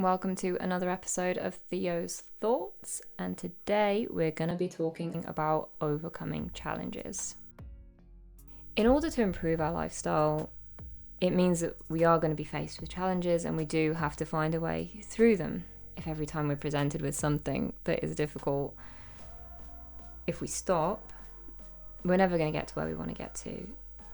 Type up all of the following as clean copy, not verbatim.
Welcome to another episode of Theo's Thoughts, and today we're going to be talking about overcoming challenges. In order to improve our lifestyle, it means that we are going to be faced with challenges and we do have to find a way through them. If every time we're presented with something that is difficult, if we stop, we're never going to get to where we want to get to,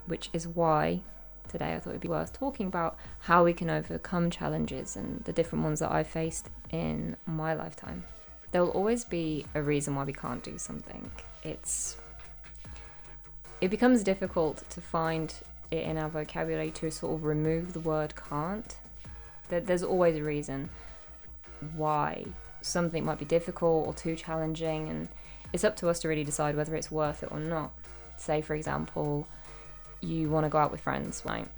which is why today I thought it'd be worth talking about how we can overcome challenges and the different ones that I've faced in my lifetime. There will always be a reason why we can't do something. It becomes difficult to find it in our vocabulary to sort of remove the word can't. There's always a reason why something might be difficult or too challenging, and it's up to us to really decide whether it's worth it or not. Say, for example, you want to go out with friends, right?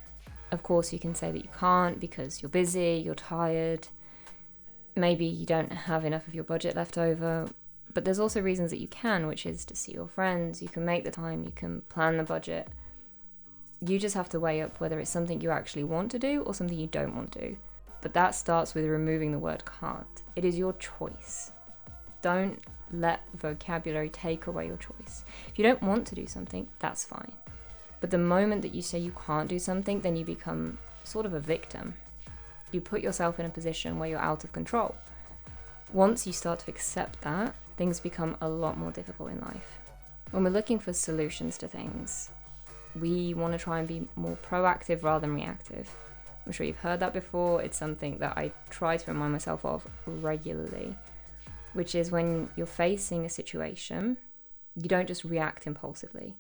Of course, you can say that you can't because you're busy, you're tired, maybe you don't have enough of your budget left over, but there's also reasons that you can, which is to see your friends. You can make the time, you can plan the budget. You just have to weigh up whether it's something you actually want to do or something you don't want to do. But that starts with removing the word can't. It is your choice. Don't let vocabulary take away your choice. If you don't want to do something, that's fine. But the moment that you say you can't do something, then you become sort of a victim. You put yourself in a position where you're out of control. Once you start to accept that, things become a lot more difficult in life. When we're looking for solutions to things, we want to try and be more proactive rather than reactive. I'm sure you've heard that before. It's something that I try to remind myself of regularly, which is when you're facing a situation, you don't just react impulsively.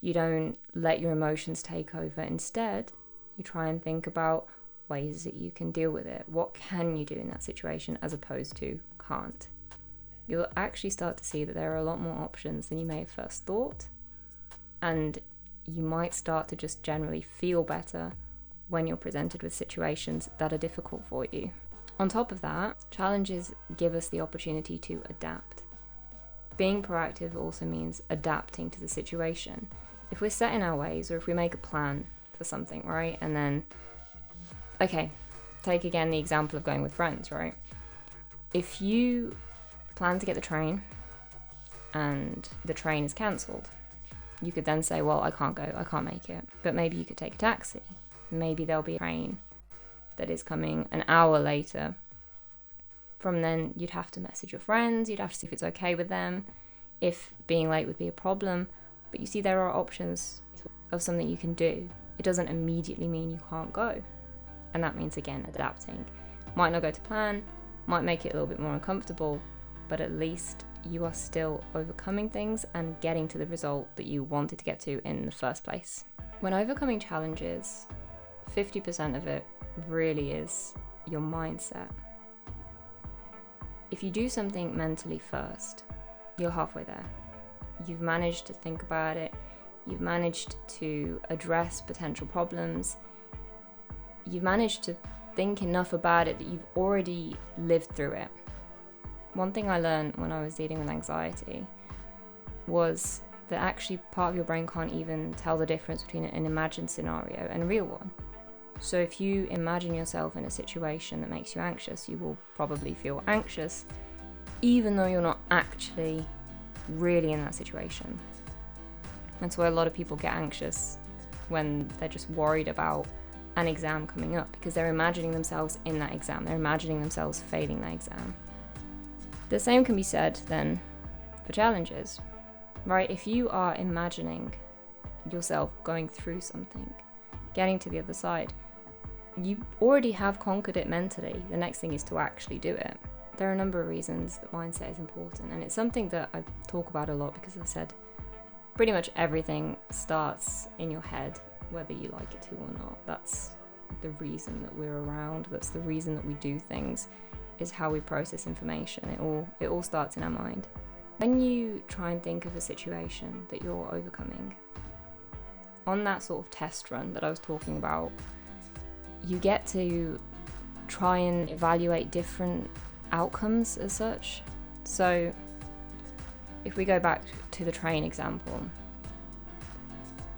You don't let your emotions take over. Instead, you try and think about ways that you can deal with it. What can you do in that situation as opposed to can't? You'll actually start to see that there are a lot more options than you may have first thought. And you might start to just generally feel better when you're presented with situations that are difficult for you. On top of that, challenges give us the opportunity to adapt. Being proactive also means adapting to the situation. If we're set in our ways, or if we make a plan for something, right? And then, okay, take again the example of going with friends, right? If you plan to get the train and the train is cancelled, you could then say, well, I can't go, I can't make it. But maybe you could take a taxi. Maybe there'll be a train that is coming an hour later. From then, you'd have to message your friends, you'd have to see if it's okay with them, if being late would be a problem. But you see, there are options of something you can do. It doesn't immediately mean you can't go. And that means, again, adapting. Might not go to plan, might make it a little bit more uncomfortable, but at least you are still overcoming things and getting to the result that you wanted to get to in the first place. When overcoming challenges, 50% of it really is your mindset. If you do something mentally first, you're halfway there. You've managed to think about it, you've managed to address potential problems, you've managed to think enough about it that you've already lived through it. One thing I learned when I was dealing with anxiety was that actually part of your brain can't even tell the difference between an imagined scenario and a real one. So if you imagine yourself in a situation that makes you anxious, you will probably feel anxious, even though you're not actually really in that situation. That's why a lot of people get anxious when they're just worried about an exam coming up, because they're imagining themselves in that exam. They're imagining themselves failing that exam. The same can be said then for challenges, right? If you are imagining yourself going through something, getting to the other side, you already have conquered it mentally. The next thing is to actually do it. There are a number of reasons that mindset is important, and it's something that I talk about a lot because, as I said, pretty much everything starts in your head, whether you like it to or not. That's the reason that we're around. That's the reason that we do things, is how we process information. It all starts in our mind. When you try and think of a situation that you're overcoming, on that sort of test run that I was talking about, you get to try and evaluate different outcomes as such. So if we go back to the train example,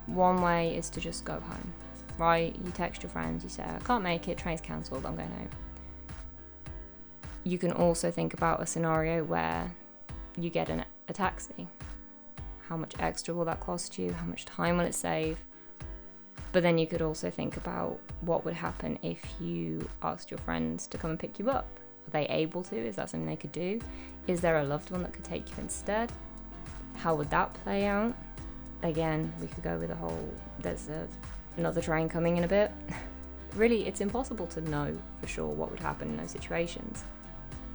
one way is to just go home, right? You text your friends, you say, I can't make it, train's cancelled, I'm going home. You can also think about a scenario where you get a taxi. How much extra will that cost you? How much time will it save? But then you could also think about what would happen if you asked your friends to come and pick you up. Are they able to? Is that something they could do? Is there a loved one that could take you instead? How would that play out? Again, we could go with there's another train coming in a bit. Really, it's impossible to know for sure what would happen in those situations.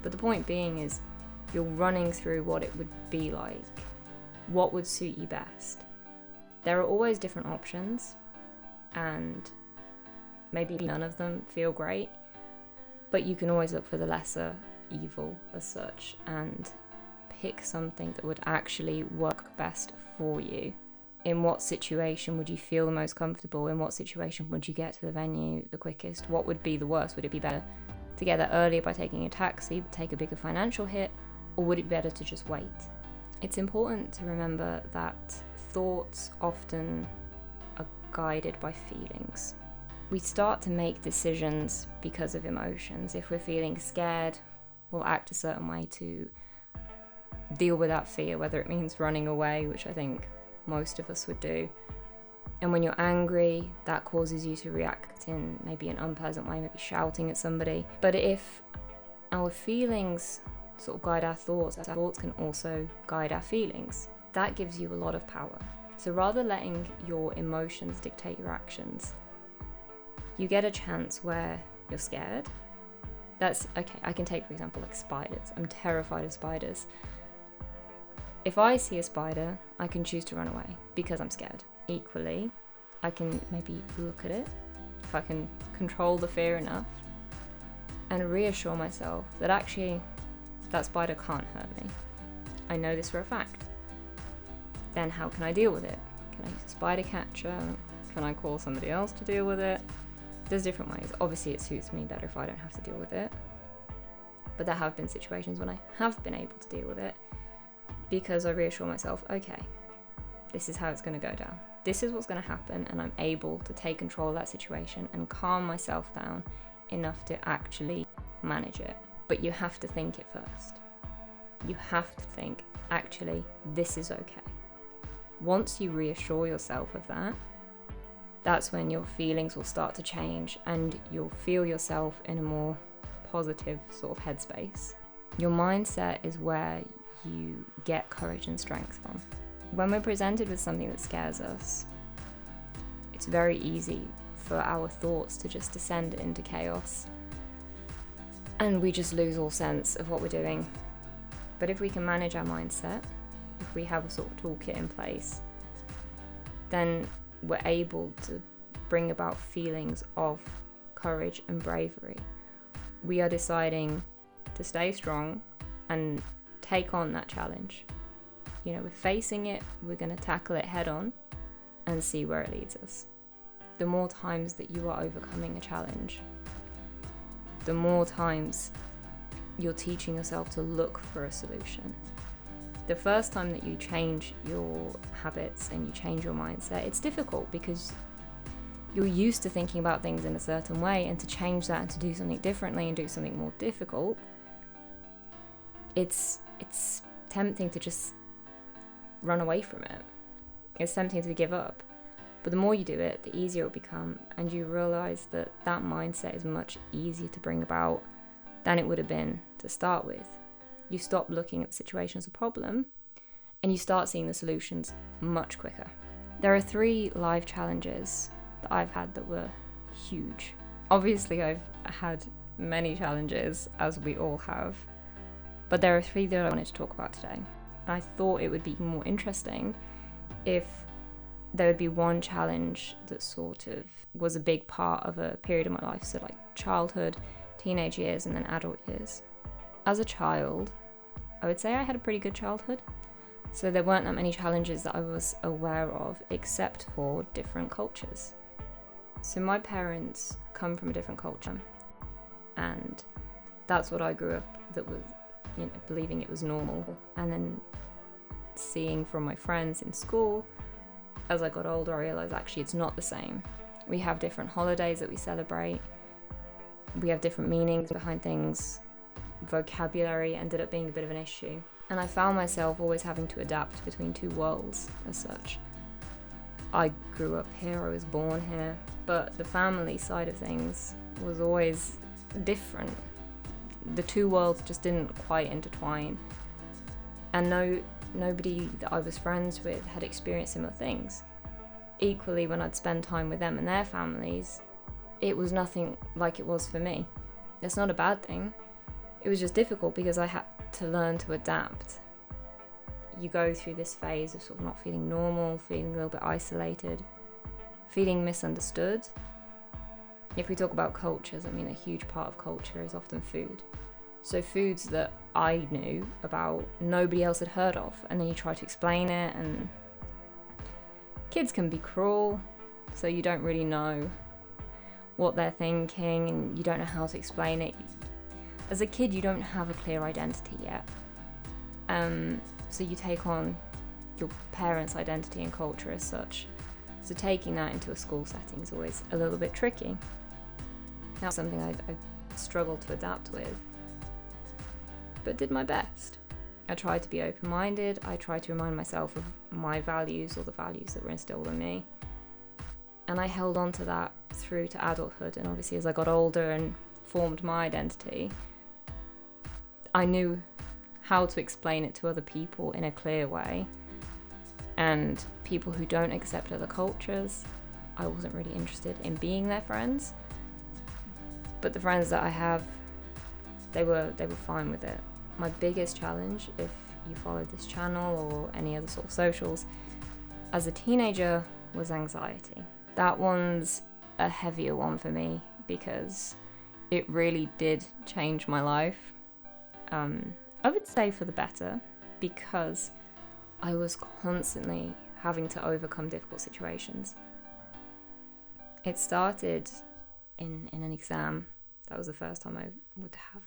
But the point being is you're running through what it would be like, what would suit you best. There are always different options, and maybe none of them feel great, but you can always look for the lesser evil as such and pick something that would actually work best for you. In what situation would you feel the most comfortable? In what situation would you get to the venue the quickest? What would be the worst? Would it be better to get there earlier by taking a taxi, take a bigger financial hit, or would it be better to just wait? It's important to remember that thoughts often are guided by feelings. We start to make decisions because of emotions. If we're feeling scared, we'll act a certain way to deal with that fear, whether it means running away, which I think most of us would do. And when you're angry, that causes you to react in maybe an unpleasant way, maybe shouting at somebody. But if our feelings sort of guide our thoughts can also guide our feelings. That gives you a lot of power. So rather than letting your emotions dictate your actions, you get a chance where you're scared. That's okay. I can take, for example, like spiders. I'm terrified of spiders. If I see a spider, I can choose to run away because I'm scared. Equally, I can maybe look at it, if I can control the fear enough, and reassure myself that actually that spider can't hurt me. I know this for a fact. Then how can I deal with it? Can I use a spider catcher? Can I call somebody else to deal with it? There's different ways. Obviously it suits me better if I don't have to deal with it. But there have been situations when I have been able to deal with it because I reassure myself, okay, this is how it's going to go down. This is what's going to happen, and I'm able to take control of that situation and calm myself down enough to actually manage it. But you have to think it first. You have to think, actually, this is okay. Once you reassure yourself of that, that's when your feelings will start to change and you'll feel yourself in a more positive sort of headspace. Your mindset is where you get courage and strength from. When we're presented with something that scares us, it's very easy for our thoughts to just descend into chaos and we just lose all sense of what we're doing. But if we can manage our mindset, if we have a sort of toolkit in place, then we're able to bring about feelings of courage and bravery. We are deciding to stay strong and take on that challenge. You know, we're facing it, we're going to tackle it head on and see where it leads us. The more times that you are overcoming a challenge, the more times you're teaching yourself to look for a solution. The first time that you change your habits and you change your mindset, it's difficult because you're used to thinking about things in a certain way, and to change that and to do something differently and do something more difficult, it's tempting to just run away from it. It's tempting to give up. But the more you do it, the easier it will become, and you realize that that mindset is much easier to bring about than it would have been to start with. You stop looking at the situation as a problem and you start seeing the solutions much quicker. There are 3 live challenges that I've had that were huge. Obviously, I've had many challenges, as we all have, but there are 3 that I wanted to talk about today. I thought it would be more interesting if there would be one challenge that sort of was a big part of a period of my life, so like childhood, teenage years, and then adult years. As a child, I would say I had a pretty good childhood. So there weren't that many challenges that I was aware of, except for different cultures. So my parents come from a different culture, and that's what I grew up that was, believing it was normal. And then seeing from my friends in school, as I got older, I realized actually it's not the same. We have different holidays that we celebrate. We have different meanings behind things. vocabulary ended up being a bit of an issue. And I found myself always having to adapt between two worlds as such. I grew up here, I was born here, but the family side of things was always different. The two worlds just didn't quite intertwine. And nobody that I was friends with had experienced similar things. Equally, when I'd spend time with them and their families, it was nothing like it was for me. It's not a bad thing. It was just difficult because I had to learn to adapt. You go through this phase of sort of not feeling normal, feeling a little bit isolated, feeling misunderstood. If we talk about cultures, I mean, a huge part of culture is often food. So foods that I knew about, nobody else had heard of, and then you try to explain it, and kids can be cruel, so you don't really know what they're thinking, and you don't know how to explain it. As a kid, you don't have a clear identity yet. So you take on your parents' identity and culture as such. So taking that into a school setting is always a little bit tricky. That's something I struggled to adapt with, but did my best. I tried to be open-minded. I tried to remind myself of my values, or the values that were instilled in me. And I held on to that through to adulthood. And obviously as I got older and formed my identity, I knew how to explain it to other people in a clear way. And people who don't accept other cultures, I wasn't really interested in being their friends. But the friends that I have, they were fine with it. My biggest challenge, if you follow this channel or any other sort of socials, as a teenager, was anxiety. That one's a heavier one for me because it really did change my life. I would say for the better, because I was constantly having to overcome difficult situations. It started in an exam. That was the first time I would have,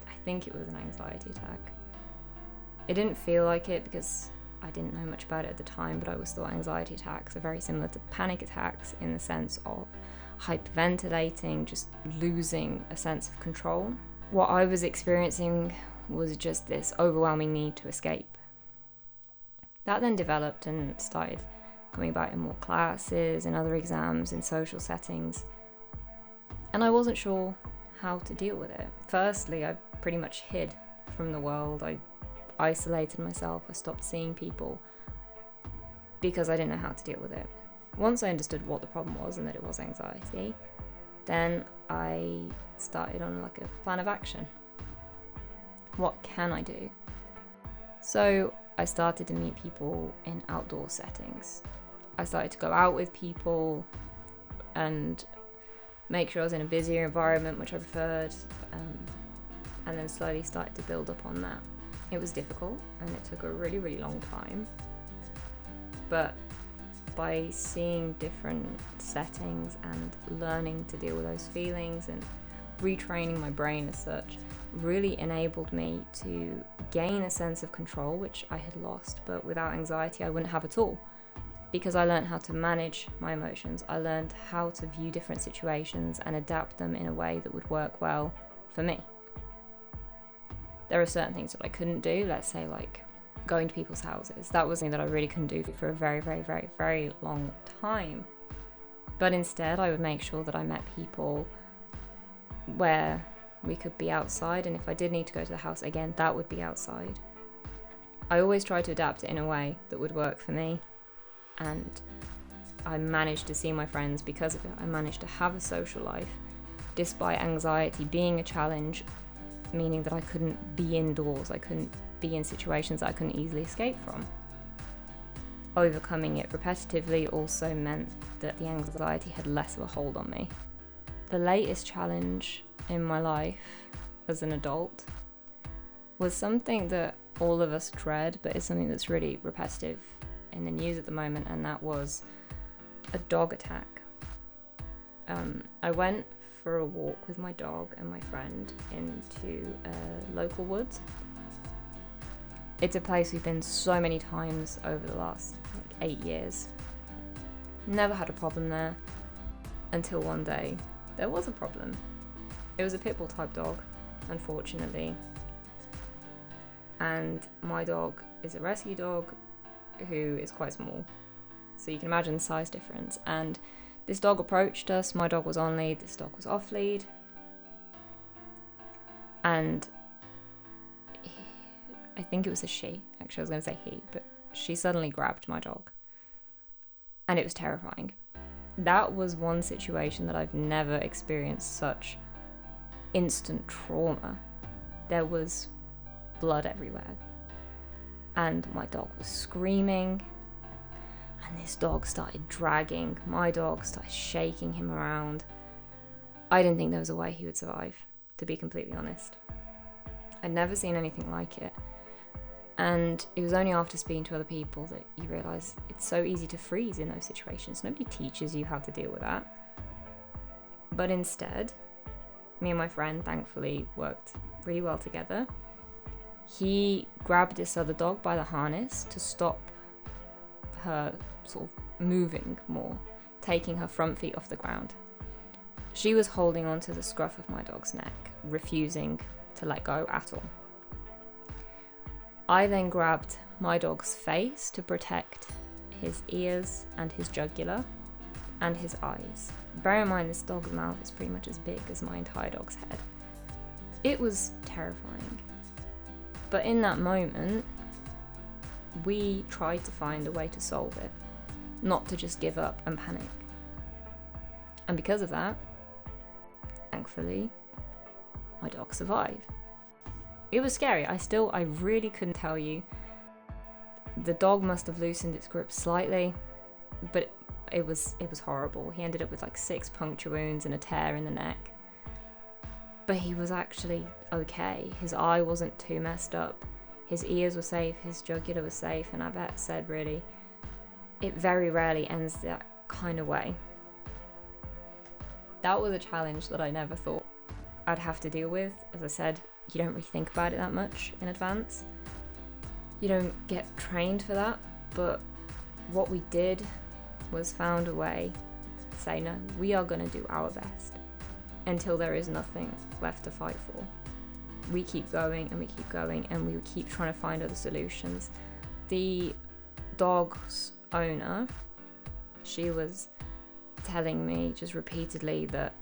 I think it was an anxiety attack. It didn't feel like it because I didn't know much about it at the time, but I always thought anxiety attacks are very similar to panic attacks in the sense of hyperventilating, just losing a sense of control. What I was experiencing was just this overwhelming need to escape. That then developed and started coming about in more classes, in other exams, in social settings. And I wasn't sure how to deal with it. Firstly, I pretty much hid from the world. I isolated myself. I stopped seeing people because I didn't know how to deal with it. Once I understood what the problem was and that it was anxiety, then I started on like a plan of action. What can I do? So I started to meet people in outdoor settings. I started to go out with people and make sure I was in a busier environment, which I preferred, and then slowly started to build up on that. It was difficult and it took a really, really long time, but by seeing different settings and learning to deal with those feelings and retraining my brain as such really enabled me to gain a sense of control, which I had lost, but without anxiety I wouldn't have at all, because I learned how to manage my emotions. I learned how to view different situations and adapt them in a way that would work well for me. There are certain things that I couldn't do, let's say like going to people's houses. That was something that I really couldn't do for a very, very, very, very long time. But instead I would make sure that I met people where we could be outside, and if I did need to go to the house again, that would be outside. I always tried to adapt it in a way that would work for me, and I managed to see my friends because of it. I managed to have a social life despite anxiety being a challenge, meaning that I couldn't be indoors, I couldn't be in situations that I couldn't easily escape from. Overcoming it repetitively also meant that the anxiety had less of a hold on me. The latest challenge in my life as an adult was something that all of us dread, but it's something that's really repetitive in the news at the moment, and that was a dog attack. I went for a walk with my dog and my friend into a local woods. It's a place we've been so many times over the last 8 years. Never had a problem there until one day there was a problem. It was a pit bull type dog. unfortunately. And my dog is a rescue dog who is quite small. So you can imagine the size difference. And this dog approached us. My dog was on lead. This dog was off lead. And I think it was a she. Actually, I was going to say he, but she suddenly grabbed my dog. And it was terrifying. That was one situation that I've never experienced such instant trauma. There was blood everywhere. And my dog was screaming. And this dog started dragging my dog, started shaking him around. I didn't think there was a way he would survive, to be completely honest. I'd never seen anything like it. And it was only after speaking to other people that you realise it's so easy to freeze in those situations. Nobody teaches you how to deal with that. But instead, me and my friend thankfully worked really well together. He grabbed this other dog by the harness to stop her sort of moving more, taking her front feet off the ground. She was holding onto the scruff of my dog's neck, refusing to let go at all. I then grabbed my dog's face to protect his ears and his jugular and his eyes. Bear in mind, this dog's mouth is pretty much as big as my entire dog's head. It was terrifying. But in that moment, we tried to find a way to solve it, not to just give up and panic. And because of that, thankfully, my dog survived. It was scary. I really couldn't tell you. The dog must have loosened its grip slightly, but it was horrible. He ended up with like 6 puncture wounds and a tear in the neck. But he was actually okay. His eye wasn't too messed up. His ears were safe, his jugular was safe, and our vet said really, it very rarely ends that kind of way. That was a challenge that I never thought I'd have to deal with. As I said, you don't really think about it that much in advance. You don't get trained for that, but what we did was found a way to say, no, we are going to do our best until there is nothing left to fight for. We keep going and we keep going and we keep trying to find other solutions. The dog's owner, she was telling me just repeatedly that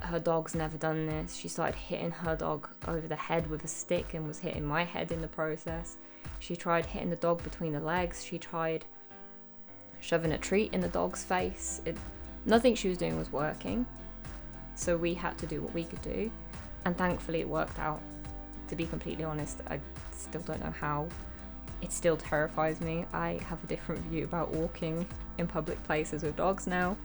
her dog's never done this. She started hitting her dog over the head with a stick and was hitting my head in the process. She tried hitting the dog between the legs. She tried shoving a treat in the dog's face. Nothing she was doing was working. So we had to do what we could do. And thankfully it worked out. To be completely honest, I still don't know how. It still terrifies me. I have a different view about walking in public places with dogs now.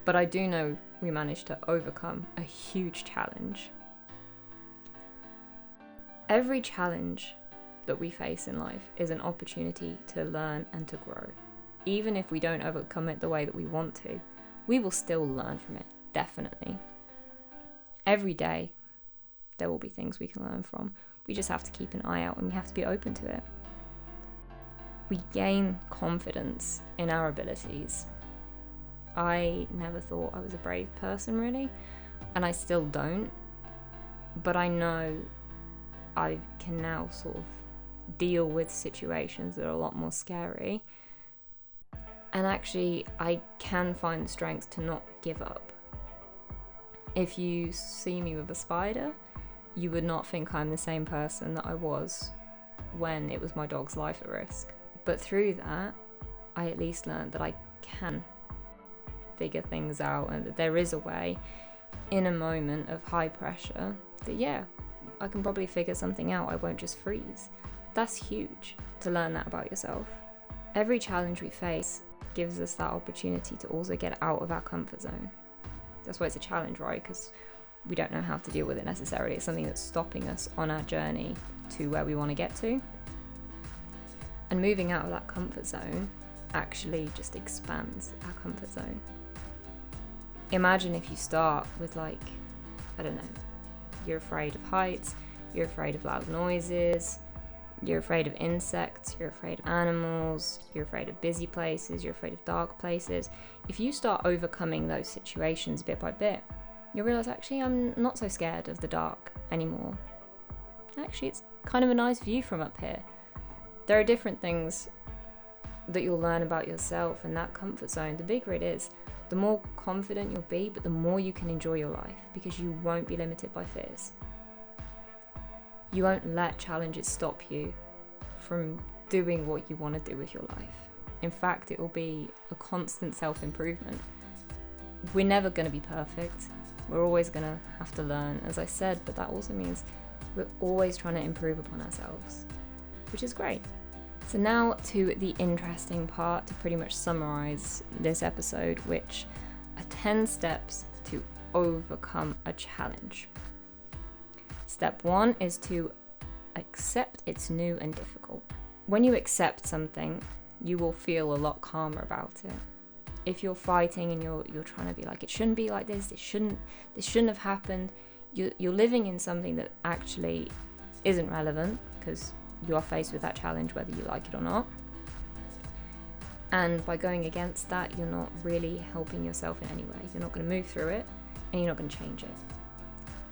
But I do know we managed to overcome a huge challenge. Every challenge that we face in life is an opportunity to learn and to grow. Even if we don't overcome it the way that we want to, we will still learn from it, definitely. Every day, there will be things we can learn from. We just have to keep an eye out and we have to be open to it. We gain confidence in our abilities. I never thought I was a brave person, really, and I still don't. But I know I can now sort of deal with situations that are a lot more scary. And actually, I can find the strength to not give up. If you see me with a spider, you would not think I'm the same person that I was when it was my dog's life at risk. But through that, I at least learned that I can figure things out and that there is a way in a moment of high pressure that, yeah, I can probably figure something out. I won't just freeze. That's huge to learn that about yourself. Every challenge we face gives us that opportunity to also get out of our comfort zone. That's why it's a challenge, right? Because we don't know how to deal with it necessarily. It's something that's stopping us on our journey to where we want to get to. And moving out of that comfort zone actually just expands our comfort zone. Imagine if you start with you're afraid of heights, you're afraid of loud noises, you're afraid of insects, you're afraid of animals, you're afraid of busy places, you're afraid of dark places. If you start overcoming those situations bit by bit, you'll realise actually I'm not so scared of the dark anymore. Actually, it's kind of a nice view from up here. There are different things that you'll learn about yourself in that comfort zone. The bigger it is, the more confident you'll be, but the more you can enjoy your life because you won't be limited by fears. You won't let challenges stop you from doing what you want to do with your life. In fact, it will be a constant self-improvement. We're never going to be perfect. We're always going to have to learn, as I said, but that also means we're always trying to improve upon ourselves, which is great. So now to the interesting part to pretty much summarize this episode, which are 10 steps to overcome a challenge. Step 1 is to accept it's new and difficult. When you accept something, you will feel a lot calmer about it. If you're fighting and you're trying to be like, it shouldn't be like this shouldn't have happened, you're living in something that actually isn't relevant because you are faced with that challenge whether you like it or not. And by going against that, you're not really helping yourself in any way. You're not going to move through it and you're not going to change it.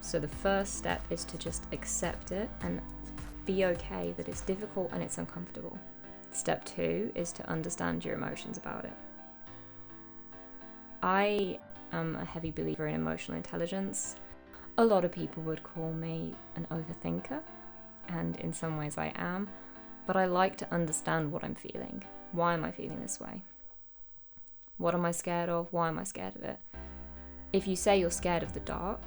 So the first step is to just accept it and be okay that it's difficult and it's uncomfortable. Step 2 is to understand your emotions about it. I am a heavy believer in emotional intelligence. A lot of people would call me an overthinker, and in some ways I am, but I like to understand what I'm feeling. Why am I feeling this way? What am I scared of? Why am I scared of it? If you say you're scared of the dark,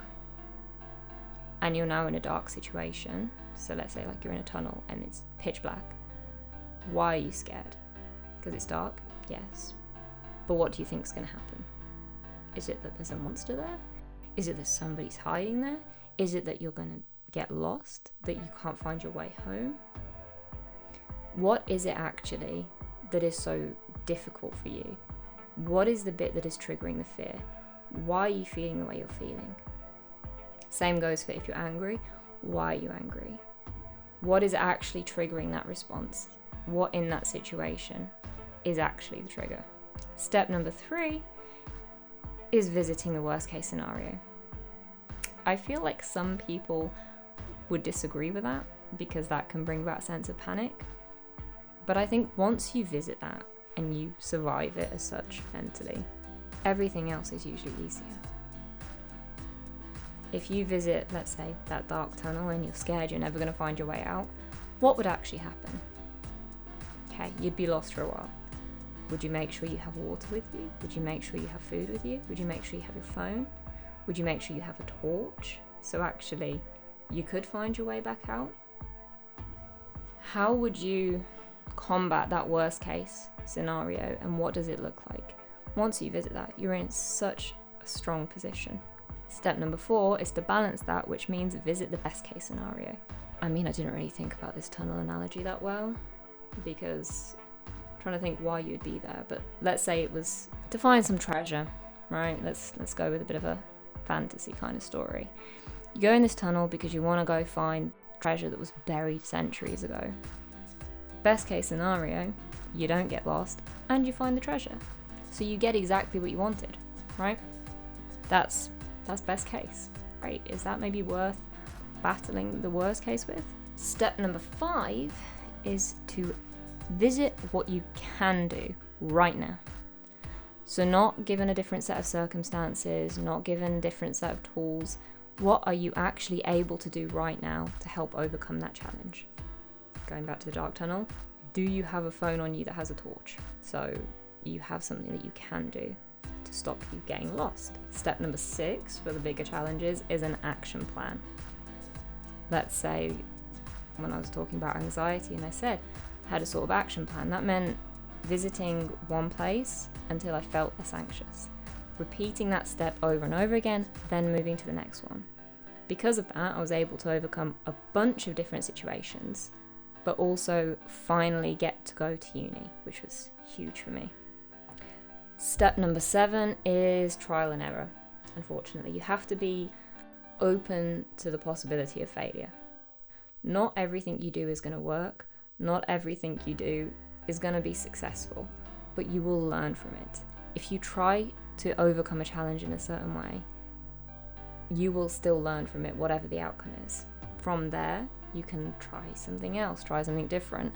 and you're now in a dark situation, so let's say like you're in a tunnel and it's pitch black, why are you scared? Because it's dark? Yes. But what do you think is going to happen? Is it that there's a monster there? Is it that somebody's hiding there? Is it that you're going to get lost? That you can't find your way home? What is it actually that is so difficult for you? What is the bit that is triggering the fear? Why are you feeling the way you're feeling? Same goes for if you're angry. Why are you angry? What is actually triggering that response? What in that situation is actually the trigger? Step number 3 is visiting the worst case scenario. I feel like some people would disagree with that because that can bring about a sense of panic. But I think once you visit that and you survive it as such mentally, everything else is usually easier. If you visit, let's say, that dark tunnel and you're scared you're never going to find your way out, what would actually happen? Okay, you'd be lost for a while. Would you make sure you have water with you? Would you make sure you have food with you? Would you make sure you have your phone? Would you make sure you have a torch? So actually, you could find your way back out? How would you combat that worst case scenario, and what does it look like? Once you visit that, you're in such a strong position. Step number 4 is to balance that, which means visit the best case scenario. I mean, I didn't really think about this tunnel analogy that well because I'm trying to think why you'd be there, but let's say it was to find some treasure, right? Let's go with a bit of a fantasy kind of story. You go in this tunnel because you want to go find treasure that was buried centuries ago. Best case scenario, you don't get lost and you find the treasure. So you get exactly what you wanted, right? That's best case. Great. Is that maybe worth battling the worst case with? Step number 5 is to visit what you can do right now. So not given a different set of circumstances, not given a different set of tools, what are you actually able to do right now to help overcome that challenge? Going back to the dark tunnel, do you have a phone on you that has a torch? So you have something that you can do to stop you getting lost. Step number 6 for the bigger challenges is an action plan. Let's say when I was talking about anxiety and I said I had a sort of action plan, that meant visiting one place until I felt less anxious, repeating that step over and over again, then moving to the next one. Because of that, I was able to overcome a bunch of different situations, but also finally get to go to uni, which was huge for me. Step number 7 is trial and error. Unfortunately, you have to be open to the possibility of failure. Not everything you do is going to work. Not everything you do is going to be successful, but you will learn from it. If you try to overcome a challenge in a certain way, you will still learn from it, whatever the outcome is. From there, you can try something else, try something different.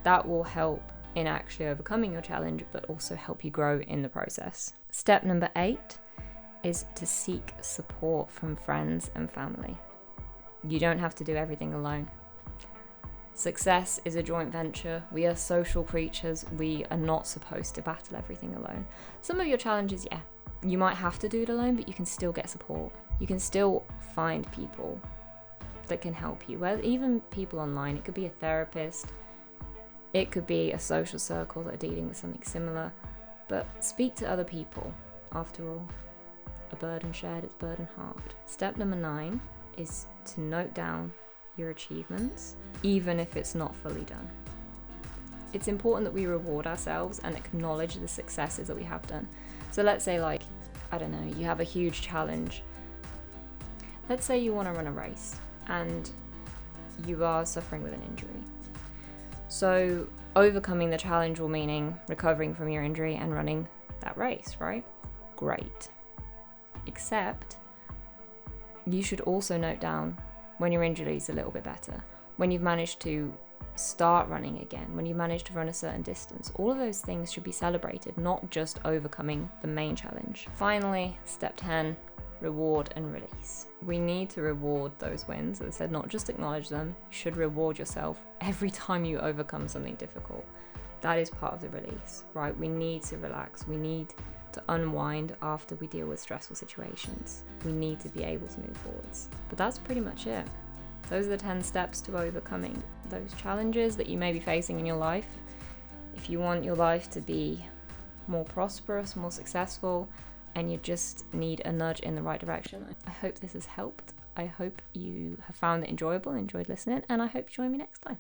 That will help in actually overcoming your challenge, but also help you grow in the process. Step number 8 is to seek support from friends and family. You don't have to do everything alone. Success is a joint venture. We are social creatures. We are not supposed to battle everything alone. Some of your challenges, yeah, you might have to do it alone, but you can still get support. You can still find people that can help you. Well, even people online. It could be a therapist. It could be a social circle that are dealing with something similar. But speak to other people. After all, a burden shared is burden halved. Step number 9 is to note down your achievements, even if it's not fully done. It's important that we reward ourselves and acknowledge the successes that we have done. So let's say, like, I don't know, you have a huge challenge. Let's say you want to run a race and you are suffering with an injury. So overcoming the challenge will meaning recovering from your injury and running that race, right? Great. Except you should also note down when your injury is a little bit better, when you've managed to start running again, when you managed to run a certain distance. All of those things should be celebrated, not just overcoming the main challenge. Finally, step 10, reward and release. We need to reward those wins. As I said, not just acknowledge them. You should reward yourself every time you overcome something difficult. That is part of the release, right? We need to relax. We need to unwind after we deal with stressful situations. We need to be able to move forwards. But that's pretty much it. Those are the 10 steps to overcoming those challenges that you may be facing in your life. If you want your life to be more prosperous, more successful, and you just need a nudge in the right direction, I hope this has helped. I hope you have found it enjoyable, enjoyed listening, and I hope you join me next time.